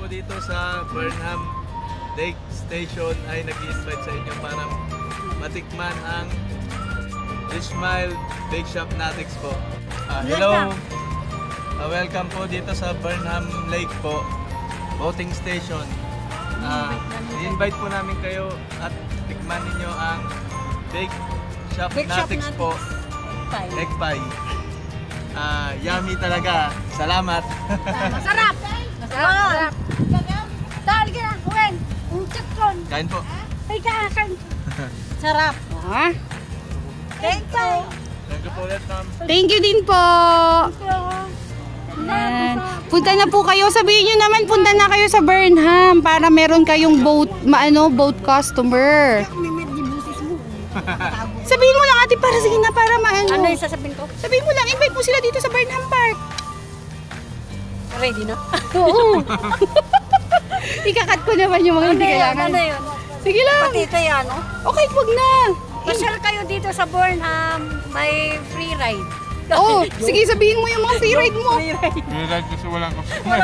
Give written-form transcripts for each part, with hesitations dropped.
po dito sa Burnham Lake Station ay nag-i-invite sa inyo para matikman ang Ismail Bake Shop Natics po. Hello! Welcome po dito sa Burnham Lake po, boating station. I-invite po namin kayo at tikman ninyo ang Bake Shop Natics po, egg pie. Yummy talaga. Salamat! Masarap! Masarap! Dahil ka na, Wen! Unchak kon! Kain po! Ay kain! Sarap! Thank you! Thank you po ulit, ma'am. Thank you din po. Ayan. Punta na po kayo. Sabihin nyo naman, punta na kayo sa Burnham para meron kayong boat customer. Sabihin mo lang ate para sige na para maano. Ano yung sasabihin ko? Sabihin mo lang, invite mo sila dito sa Burnham Park. Ready na? Oo. Ikakat ko naman yung mga hindi kailangan. Ano yun? Sige lang. Pati ito yan, no? Okay, wag na. Pasyal kayo dito sa Burnham, may free ride. Oh, sige sabihin mo yung mga free ride mo. May ride kasi walang customer.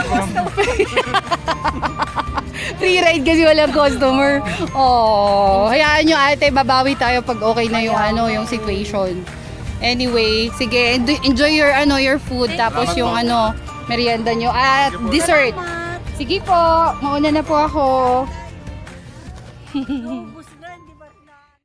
Free ride kasi walang customer. Oh, hayaan nyo ate, babawi tayo pag okay na yung yung situation. Anyway, sige, enjoy your your food tapos yung merienda nyo at dessert. Sige po, mauna na po ako.